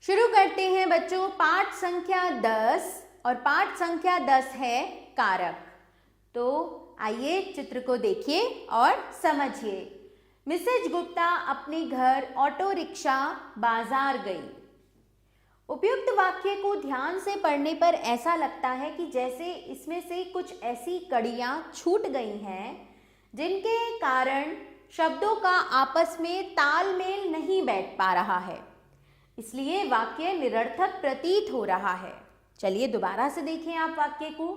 शुरू करते हैं बच्चों पाठ संख्या 10 और पाठ संख्या 10 है कारक। तो आइए चित्र को देखिए और समझिए। मिसेज गुप्ता अपने घर ऑटो रिक्शा बाजार गई। उपयुक्त वाक्य को ध्यान से पढ़ने पर ऐसा लगता है कि जैसे इसमें से कुछ ऐसी कड़ियां छूट गई हैं जिनके कारण शब्दों का आपस में तालमेल नहीं बैठ पा रहा है, इसलिए वाक्य निरर्थक प्रतीत हो रहा है। चलिए दोबारा से देखें आप वाक्य को।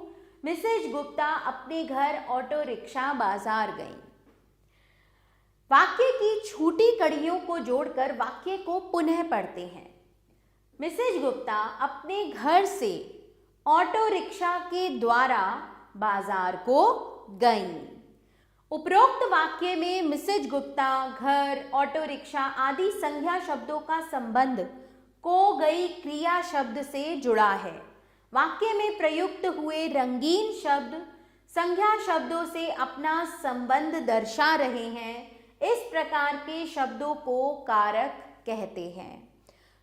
मिसेज गुप्ता अपने घर ऑटो रिक्शा बाजार गई। वाक्य की छूटी कड़ियों को जोड़कर वाक्य को पुनः पढ़ते हैं। मिसेज गुप्ता अपने घर से ऑटो रिक्शा के द्वारा बाजार को गईं। उपरोक्त वाक्य में मिसेज गुप्ता, घर, ऑटो रिक्शा आदि संज्ञा शब्दों का संबंध को गई क्रिया शब्द से जुड़ा है। वाक्य में प्रयुक्त हुए रंगीन शब्द संज्ञा शब्दों से अपना संबंध दर्शा रहे हैं। इस प्रकार के शब्दों को कारक कहते हैं।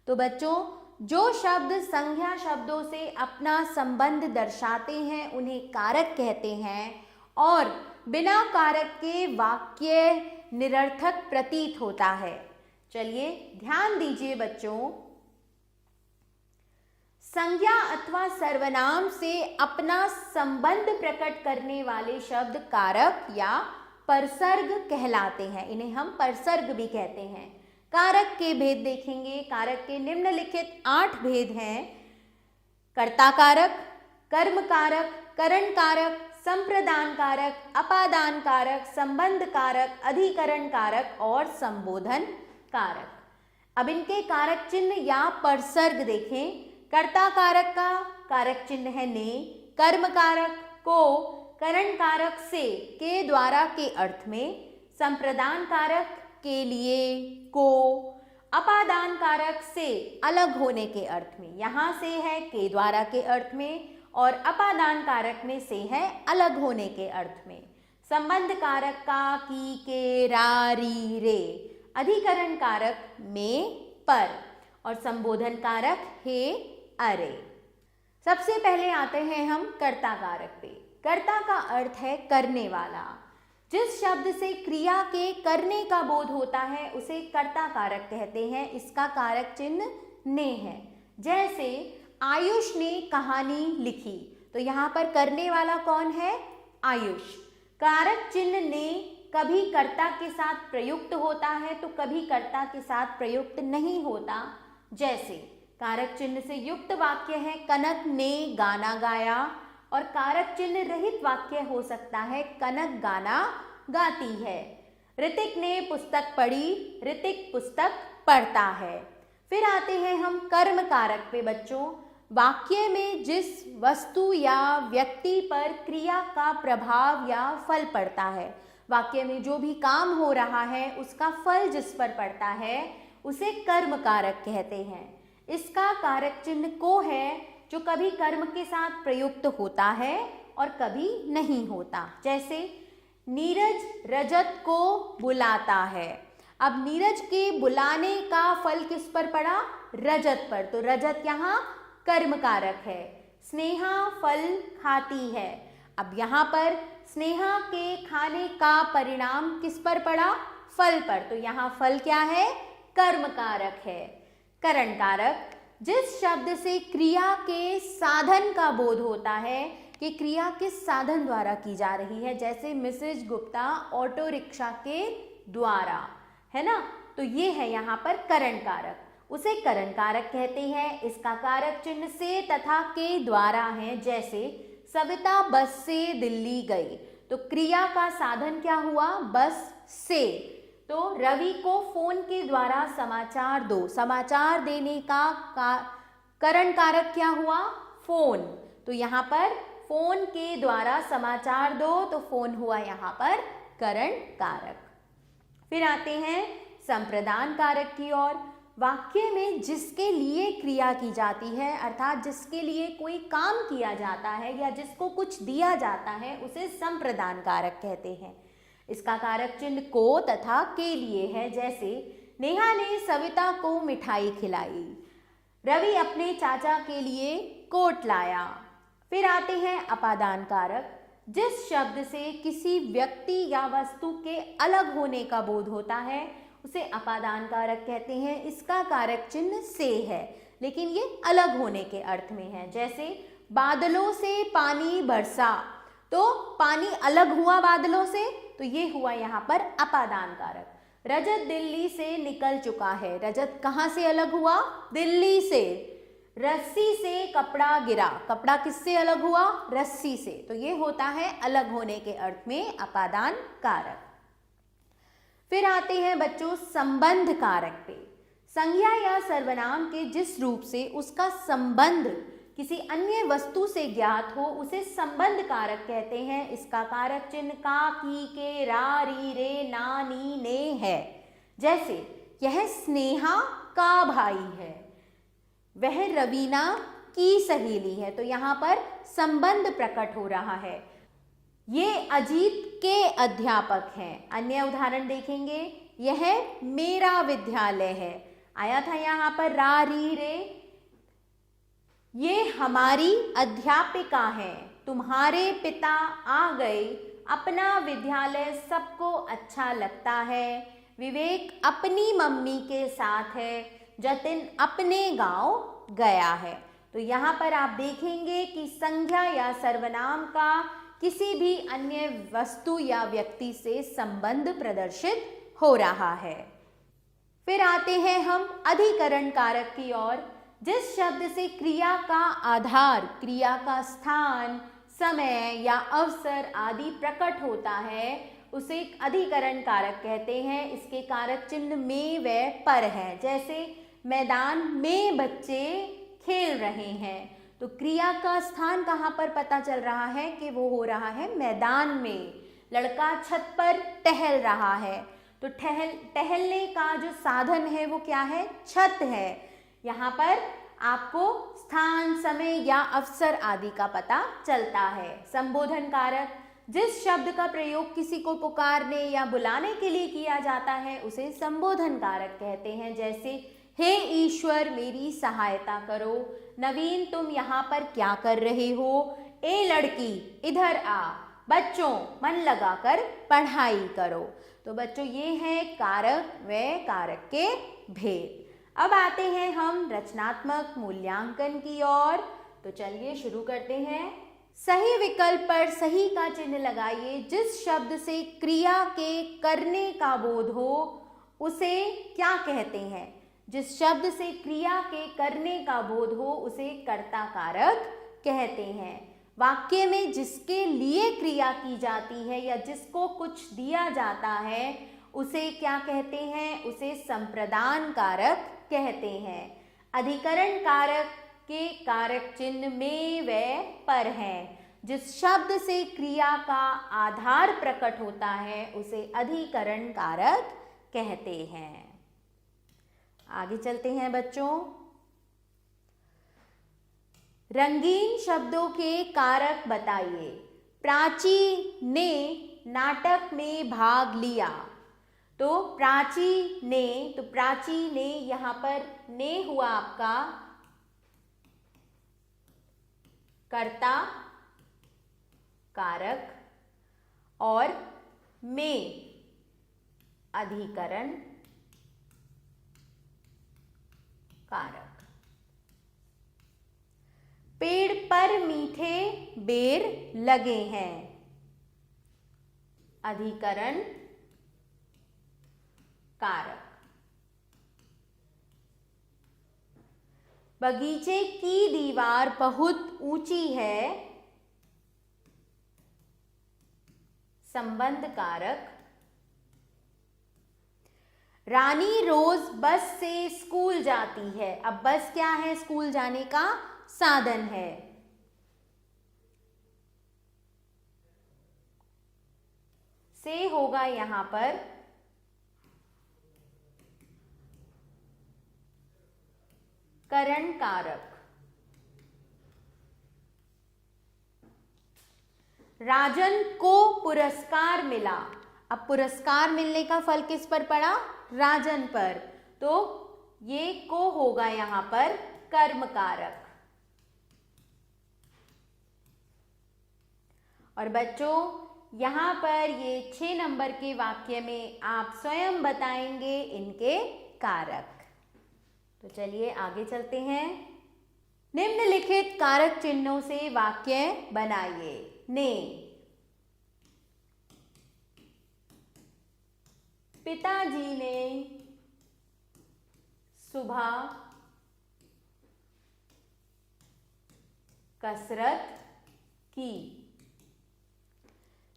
तो बच्चों, जो शब्द संज्ञा शब्दों से अपना संबंध दर्शाते हैं उन्हें कारक कहते हैं और बिना कारक के वाक्य निरर्थक प्रतीत होता है। चलिए ध्यान दीजिए बच्चों, संज्ञा अथवा सर्वनाम से अपना संबंध प्रकट करने वाले शब्द कारक या परसर्ग कहलाते हैं। इन्हें हम परसर्ग भी कहते हैं। कारक के भेद देखेंगे। कारक के निम्नलिखित 8 भेद हैं। कर्ता कारक, कर्म कारक, करण कारक, संप्रदान कारक, अपादान कारक, संबंध कारक, अधिकरण कारक और संबोधन कारक। अब इनके कारक चिन्ह या परसर्ग देखें। कर्ता कारक का कारक चिन्ह है ने। कर्म कारक को करण कारक से के द्वारा के अर्थ में, संप्रदान कारक के लिए को, अपादान कारक से अलग होने के अर्थ में, यहाँ से है के द्वारा के अर्थ में और अपादान कारक में से है अलग होने के अर्थ में। संबंध कारक का की, के, रा, री, रे, अधिकरण कारक में, पर और संबोधन कारक हे, अरे। सबसे पहले आते हैं हम कर्ता कारक पे। कर्ता का अर्थ है करने वाला। जिस शब्द से क्रिया के करने का बोध होता है उसे कर्ता कारक कहते हैं। इसका कारक चिन्ह ने है। जैसे आयुष ने कहानी लिखी, तो यहाँ पर करने वाला कौन है? आयुष। कारक चिन्ह ने कभी कर्ता के साथ प्रयुक्त होता है तो कभी कर्ता के साथ प्रयुक्त नहीं होता। जैसे कारक चिन्ह से युक्त वाक्य है कनक ने गाना गाया और कारक चिन्ह रहित वाक्य हो सकता है कनक गाना गाती है। ऋतिक ने पुस्तक पढ़ी, ऋतिक पुस्तक पढ़ता है। फिर आते हैं हम कर्म कारक पे बच्चों। वाक्य में जिस वस्तु या व्यक्ति पर क्रिया का प्रभाव या फल पड़ता है, वाक्य में जो भी काम हो रहा है उसका फल जिस पर पड़ता है उसे कर्म कारक कहते हैं। इसका कारक चिन्ह को है जो कभी कर्म के साथ प्रयुक्त होता है और कभी नहीं होता। जैसे नीरज रजत को बुलाता है। अब नीरज के बुलाने का फल किस पर पड़ा? रजत पर। तो रजत यहाँ कर्म कारक है। स्नेहा फल खाती है। अब यहाँ पर स्नेहा के खाने का परिणाम किस पर पड़ा? फल पर। तो यहाँ फल क्या है? कर्म कारक है। करण कारक, जिस शब्द से क्रिया के साधन का बोध होता है कि क्रिया किस साधन द्वारा की जा रही है, जैसे मिसेज गुप्ता ऑटो रिक्शा के द्वारा, है ना, तो ये है यहाँ पर करण कारक, उसे करण कारक कहते हैं। इसका कारक चिन्ह से तथा के द्वारा है। जैसे सविता बस से दिल्ली गई, तो क्रिया का साधन क्या हुआ? बस से। तो रवि को फोन के द्वारा समाचार दो, समाचार देने का करण कारक क्या हुआ? फोन। तो यहाँ पर फोन के द्वारा समाचार दो, तो फोन हुआ यहाँ पर करण कारक। फिर आते हैं संप्रदान कारक की ओर। वाक्य में जिसके लिए क्रिया की जाती है, अर्थात जिसके लिए कोई काम किया जाता है या जिसको कुछ दिया जाता है, उसे संप्रदान कारक कहते हैं। इसका कारक चिन्ह को तथा के लिए है। जैसे नेहा ने सविता को मिठाई खिलाई। रवि अपने चाचा के लिए कोट लाया। फिर आते हैं अपादान कारक। जिस शब्द से किसी व्यक्ति या वस्तु के अलग होने का बोध होता है उसे अपादान कारक कहते हैं। इसका कारक चिन्ह से है, लेकिन ये अलग होने के अर्थ में है। जैसे बादलों से पानी बरसा, तो पानी अलग हुआ बादलों से, तो ये हुआ यहाँ पर अपादान कारक। रजत दिल्ली से निकल चुका है। रजत कहाँ से अलग हुआ? दिल्ली से। रस्सी से कपड़ा गिरा, कपड़ा किससे अलग हुआ? रस्सी से। तो ये होता है अलग होने के अर्थ में अपादान कारक। फिर आते हैं बच्चों संबंध कारक पे। संज्ञा या सर्वनाम के जिस रूप से उसका संबंध किसी अन्य वस्तु से ज्ञात हो उसे संबंध कारक कहते हैं। इसका कारक चिन्ह का, की, के, रा, री, रे, ना, नी, ने है। जैसे यह स्नेहा का भाई है, वह रवीना की सहेली है, तो यहाँ पर संबंध प्रकट हो रहा है। ये अजीत के अध्यापक हैं। अन्य उदाहरण देखेंगे, यह मेरा विद्यालय है, आया था यहाँ पर रा, री, रे। ये हमारी अध्यापिका है, तुम्हारे पिता आ गए, अपना विद्यालय सबको अच्छा लगता है, विवेक अपनी मम्मी के साथ है, जतिन अपने गांव गया है। तो यहाँ पर आप देखेंगे कि संज्ञा या सर्वनाम का किसी भी अन्य वस्तु या व्यक्ति से संबंध प्रदर्शित हो रहा है। फिर आते हैं हम अधिकरण कारक की ओर। जिस शब्द से क्रिया का आधार, क्रिया का स्थान, समय या अवसर आदि प्रकट होता है उसे अधिकरण कारक कहते हैं। इसके कारक चिन्ह में व पर है। जैसे मैदान में बच्चे खेल रहे हैं, तो क्रिया का स्थान कहाँ पर पता चल रहा है कि वो हो रहा है मैदान में। लड़का छत पर टहल रहा है, तो टहलने का जो साधन है वो क्या है? छत है। यहाँ पर आपको स्थान, समय या अवसर आदि का पता चलता है। संबोधन कारक, जिस शब्द का प्रयोग किसी को पुकारने या बुलाने के लिए किया जाता है उसे संबोधन कारक कहते हैं। जैसे हे ईश्वर मेरी सहायता करो, नवीन तुम यहाँ पर क्या कर रहे हो, ए लड़की इधर आ, बच्चों मन लगाकर पढ़ाई करो। तो बच्चों ये है कारक व कारक के भेद। अब आते हैं हम रचनात्मक मूल्यांकन की ओर। तो चलिए शुरू करते हैं। सही विकल्प पर सही का चिन्ह लगाइए। जिस शब्द से क्रिया के करने का बोध हो उसे क्या कहते हैं? जिस शब्द से क्रिया के करने का बोध हो उसे कर्ता कारक कहते हैं। वाक्य में जिसके लिए क्रिया की जाती है या जिसको कुछ दिया जाता है उसे क्या कहते हैं? उसे संप्रदान कारक कहते हैं। अधिकरण कारक के कारक चिन्ह में व पर हैं। जिस शब्द से क्रिया का आधार प्रकट होता है उसे अधिकरण कारक कहते हैं। आगे चलते हैं बच्चों। रंगीन शब्दों के कारक बताइए। प्राची ने नाटक में भाग लिया, तो प्राची ने यहाँ पर ने हुआ आपका कर्ता कारक और में अधिकरण कारक। पेड़ पर मीठे बेर लगे हैं, अधिकरण कारक। बगीचे की दीवार बहुत ऊंची है, संबंध कारक। रानी रोज बस से स्कूल जाती है। अब बस क्या है? स्कूल जाने का साधन है। से होगा यहां पर करण कारक। राजन को पुरस्कार मिला। अब पुरस्कार मिलने का फल किस पर पड़ा? राजन पर, तो ये को होगा यहां पर कर्म कारक। और बच्चों यहाँ पर ये 6 नंबर के वाक्य में आप स्वयं बताएंगे इनके कारक। तो चलिए आगे चलते हैं। निम्नलिखित कारक चिन्हों से वाक्य बनाइए। ने, पिताजी ने सुबह कसरत की।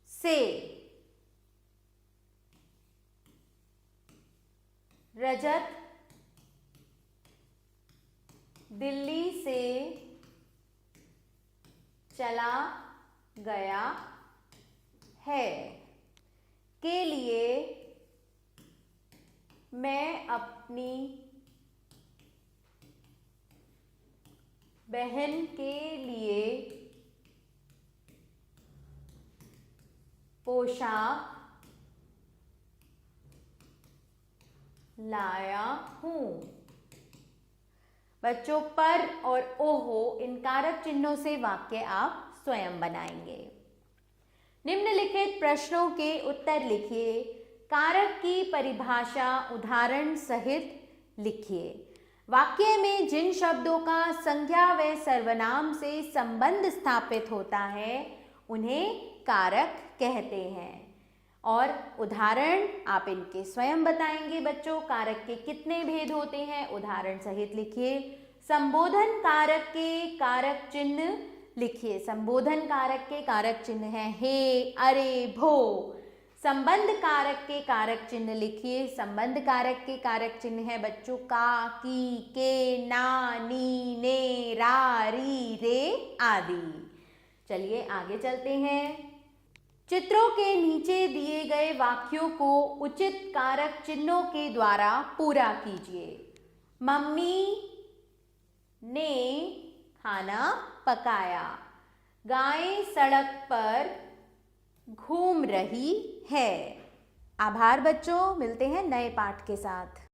से, रजत दिल्ली से चला गया है। के लिए, मैं अपनी बहन के लिए पोशाक लाया हूं। बच्चों पर और ओहो इन कारक चिन्हों से वाक्य आप स्वयं बनाएंगे। निम्नलिखित प्रश्नों के उत्तर लिखिए। कारक की परिभाषा उदाहरण सहित लिखिए। वाक्य में जिन शब्दों का संज्ञा व सर्वनाम से संबंध स्थापित होता है उन्हें कारक कहते हैं। और उदाहरण आप इनके स्वयं बताएंगे। बच्चों कारक के कितने भेद होते हैं उदाहरण सहित लिखिए। संबोधन कारक के कारक चिन्ह लिखिए। संबोधन कारक के कारक चिन्ह हैं हे, अरे, भो। संबंध कारक के कारक चिन्ह लिखिए। संबंध कारक के कारक चिन्ह है बच्चों का, की, के, ना, नी, ने, रा, री, रे आदि। चलिए आगे चलते हैं। चित्रों के नीचे दिए गए वाक्यों को उचित कारक चिन्हों के द्वारा पूरा कीजिए। मम्मी ने खाना पकाया। गाय सड़क पर घूम रही है। आभार बच्चों, मिलते हैं नए पाठ के साथ।